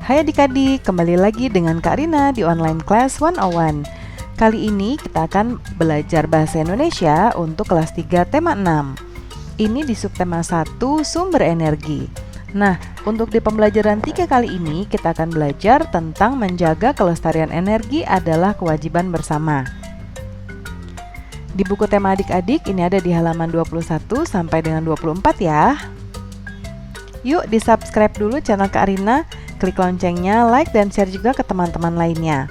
Hai adik-adik, kembali lagi dengan Kak Rina di Online Class 101. Kali ini kita akan belajar Bahasa Indonesia untuk kelas 3 tema 6. Ini di subtema 1, sumber energi. Nah, untuk di pembelajaran 3 kali ini kita akan belajar tentang menjaga kelestarian energi adalah kewajiban bersama. Di buku tema adik-adik ini ada di halaman 21 sampai dengan 24 ya. Yuk di-subscribe dulu channel Kak Rina, klik loncengnya, like dan share juga ke teman-teman lainnya.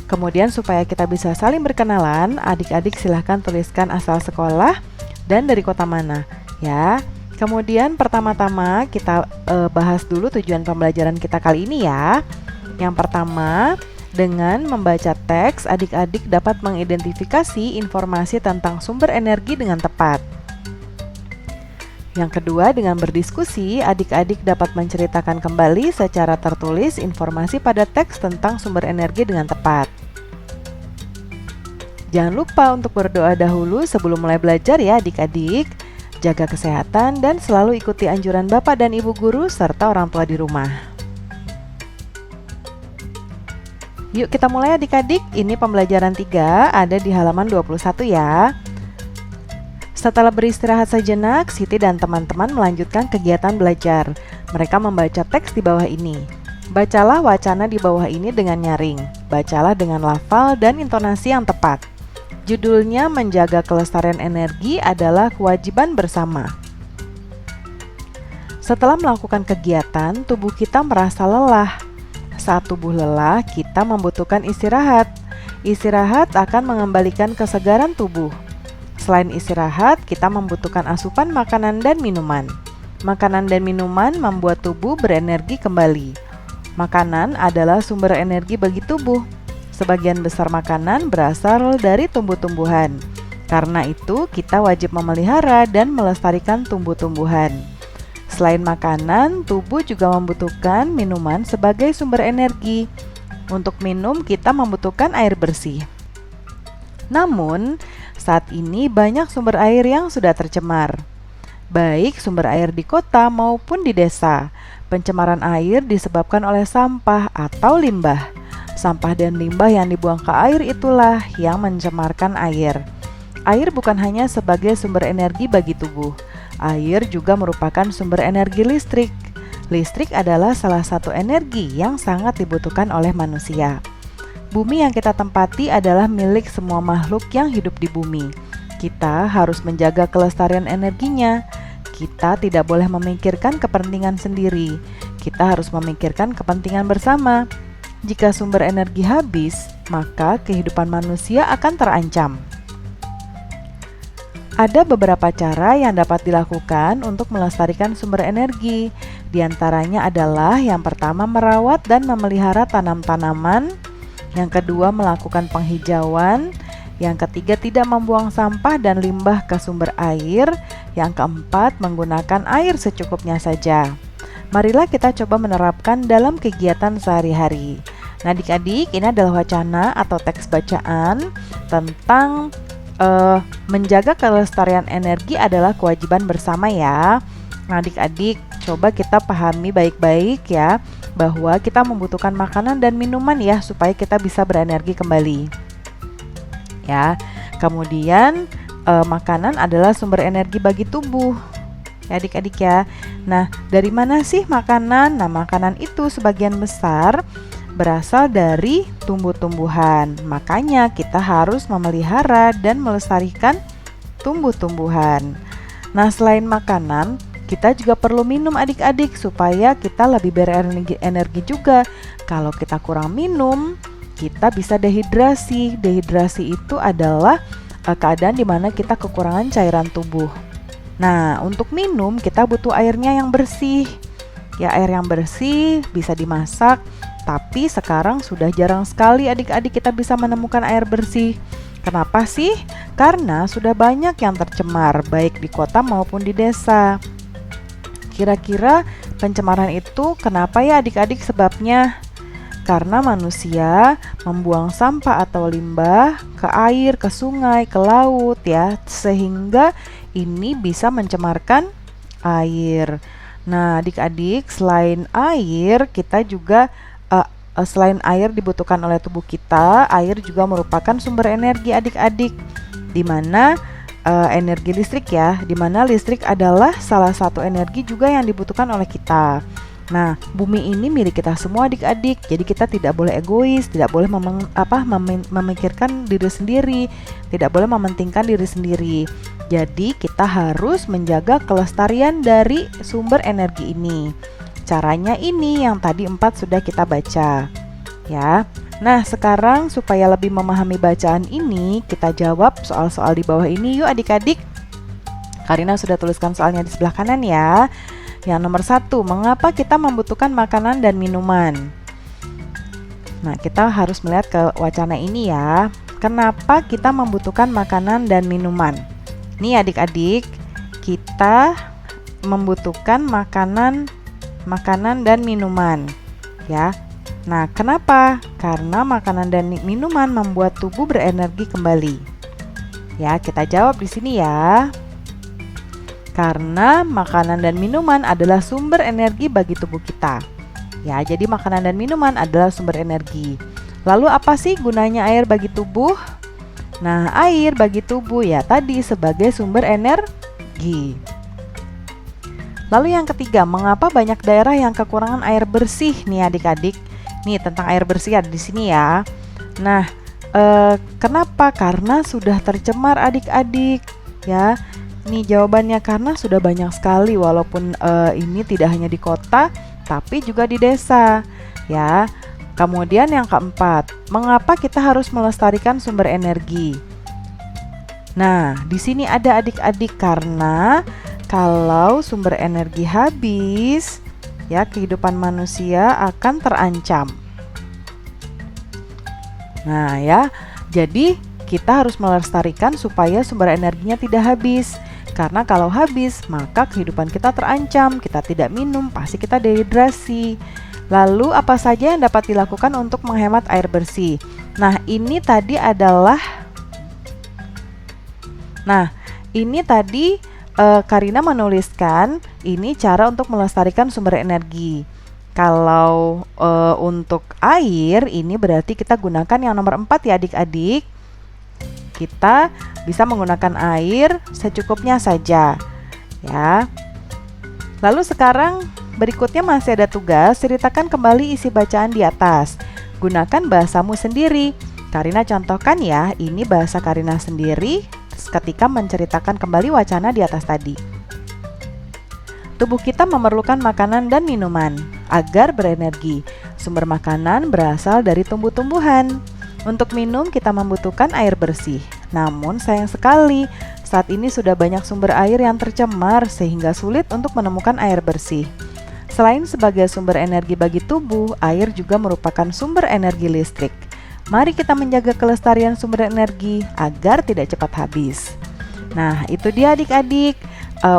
Kemudian supaya kita bisa saling berkenalan, adik-adik silahkan tuliskan asal sekolah dan dari kota mana ya. Kemudian pertama-tama kita bahas dulu tujuan pembelajaran kita kali ini ya. Yang pertama, dengan membaca teks, adik-adik dapat mengidentifikasi informasi tentang sumber energi dengan tepat. Yang kedua, dengan berdiskusi, adik-adik dapat menceritakan kembali secara tertulis informasi pada teks tentang sumber energi dengan tepat. Jangan lupa untuk berdoa dahulu sebelum mulai belajar ya adik-adik. Jaga kesehatan dan selalu ikuti anjuran Bapak dan Ibu guru serta orang tua di rumah. Yuk kita mulai adik-adik, ini pembelajaran 3 ada di halaman 21 ya. Setelah beristirahat sejenak, Siti dan teman-teman melanjutkan kegiatan belajar. Mereka membaca teks di bawah ini. Bacalah wacana di bawah ini dengan nyaring. Bacalah dengan lafal dan intonasi yang tepat. Judulnya menjaga kelestarian energi adalah kewajiban bersama. Setelah melakukan kegiatan, tubuh kita merasa lelah. Saat tubuh lelah, kita membutuhkan istirahat. Istirahat akan mengembalikan kesegaran tubuh. Selain istirahat, kita membutuhkan asupan makanan dan minuman. Makanan dan minuman membuat tubuh berenergi kembali. Makanan adalah sumber energi bagi tubuh. Sebagian besar makanan berasal dari tumbuh-tumbuhan. Karena itu, kita wajib memelihara dan melestarikan tumbuh-tumbuhan. Selain makanan, tubuh juga membutuhkan minuman sebagai sumber energi. Untuk minum, kita membutuhkan air bersih. Namun, saat ini banyak sumber air yang sudah tercemar, baik sumber air di kota maupun di desa. Pencemaran air disebabkan oleh sampah atau limbah. Sampah dan limbah yang dibuang ke air itulah yang mencemarkan air. Air bukan hanya sebagai sumber energi bagi tubuh. Air juga merupakan sumber energi listrik. Listrik adalah salah satu energi yang sangat dibutuhkan oleh manusia. Bumi yang kita tempati adalah milik semua makhluk yang hidup di bumi. Kita harus menjaga kelestarian energinya. Kita tidak boleh memikirkan kepentingan sendiri. Kita harus memikirkan kepentingan bersama. Jika sumber energi habis, maka kehidupan manusia akan terancam. Ada beberapa cara yang dapat dilakukan untuk melestarikan sumber energi. Di antaranya adalah yang pertama merawat dan memelihara tanam-tanaman. Yang kedua, melakukan penghijauan. Yang ketiga, tidak membuang sampah dan limbah ke sumber air. Yang keempat, menggunakan air secukupnya saja. Marilah kita coba menerapkan dalam kegiatan sehari-hari. Nah adik-adik, ini adalah wacana atau teks bacaan tentang menjaga kelestarian energi adalah kewajiban bersama ya. Nah adik-adik, coba kita pahami baik-baik ya, bahwa kita membutuhkan makanan dan minuman ya supaya kita bisa berenergi kembali. Ya, kemudian makanan adalah sumber energi bagi tubuh. Ya adik-adik ya. Nah, dari mana sih makanan? Nah, makanan itu sebagian besar berasal dari tumbuh-tumbuhan. Makanya kita harus memelihara dan melestarikan tumbuh-tumbuhan. Nah, selain makanan, kita juga perlu minum adik-adik supaya kita lebih berenergi juga. Kalau kita kurang minum, kita bisa dehidrasi. Dehidrasi itu adalah keadaan di mana kita kekurangan cairan tubuh. Nah, untuk minum kita butuh airnya yang bersih. Ya, air yang bersih bisa dimasak, tapi sekarang sudah jarang sekali adik-adik kita bisa menemukan air bersih. Kenapa sih? Karena sudah banyak yang tercemar, baik di kota maupun di desa. Kira-kira pencemaran itu kenapa ya adik-adik sebabnya? Karena manusia membuang sampah atau limbah ke air, ke sungai, ke laut ya, sehingga ini bisa mencemarkan air. Nah, adik-adik, selain air, kita juga selain air dibutuhkan oleh tubuh kita, air juga merupakan sumber energi adik-adik, di mana energi listrik ya, di mana listrik adalah salah satu energi juga yang dibutuhkan oleh kita. Nah, bumi ini milik kita semua adik-adik, jadi kita tidak boleh egois, tidak boleh memikirkan diri sendiri, tidak boleh mementingkan diri sendiri. Jadi kita harus menjaga kelestarian dari sumber energi ini. Caranya ini yang tadi 4 sudah kita baca, ya. Nah, sekarang supaya lebih memahami bacaan ini, kita jawab soal-soal di bawah ini yuk adik-adik. Karina sudah tuliskan soalnya di sebelah kanan ya. Yang nomor 1, mengapa kita membutuhkan makanan dan minuman? Nah, kita harus melihat ke wacana ini ya. Kenapa kita membutuhkan makanan dan minuman? Nih adik-adik, kita membutuhkan makanan dan minuman, ya. Nah, kenapa? Karena makanan dan minuman membuat tubuh berenergi kembali. Ya, kita jawab di sini ya. Karena makanan dan minuman adalah sumber energi bagi tubuh kita. Ya, jadi makanan dan minuman adalah sumber energi. Lalu apa sih gunanya air bagi tubuh? Nah, air bagi tubuh ya tadi sebagai sumber energi. Lalu yang ketiga, mengapa banyak daerah yang kekurangan air bersih nih adik-adik? Nih tentang air bersih ada di sini ya. Nah, kenapa? Karena sudah tercemar adik-adik, ya. Nih jawabannya karena sudah banyak sekali, walaupun ini tidak hanya di kota, tapi juga di desa, ya. Kemudian yang keempat, mengapa kita harus melestarikan sumber energi? Nah, di sini ada adik-adik karena kalau sumber energi habis, ya kehidupan manusia akan terancam. Nah, ya, jadi kita harus melestarikan supaya sumber energinya tidak habis. Karena kalau habis, maka kehidupan kita terancam, kita tidak minum, pasti kita dehidrasi. Lalu apa saja yang dapat dilakukan untuk menghemat air bersih? Nah, ini tadi Karina menuliskan ini cara untuk melestarikan sumber energi. Kalau untuk air, ini berarti kita gunakan yang nomor 4 ya adik-adik. Kita bisa menggunakan air secukupnya saja, ya. Lalu sekarang berikutnya masih ada tugas, ceritakan kembali isi bacaan di atas. Gunakan bahasamu sendiri. Karina contohkan ya, ini bahasa Karina sendiri ketika menceritakan kembali wacana di atas tadi. Tubuh kita memerlukan makanan dan minuman agar berenergi. Sumber makanan berasal dari tumbuh-tumbuhan. Untuk minum kita membutuhkan air bersih. Namun sayang sekali, saat ini sudah banyak sumber air yang tercemar sehingga sulit untuk menemukan air bersih. Selain sebagai sumber energi bagi tubuh, air juga merupakan sumber energi listrik. Mari kita menjaga kelestarian sumber energi agar tidak cepat habis. Nah, itu dia adik-adik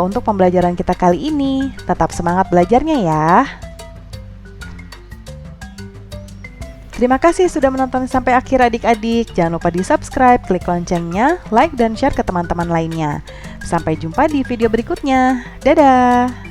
untuk pembelajaran kita kali ini. Tetap semangat belajarnya ya. Terima kasih sudah menonton sampai akhir adik-adik. Jangan lupa di subscribe, klik loncengnya, like dan share ke teman-teman lainnya. Sampai jumpa di video berikutnya. Dadah!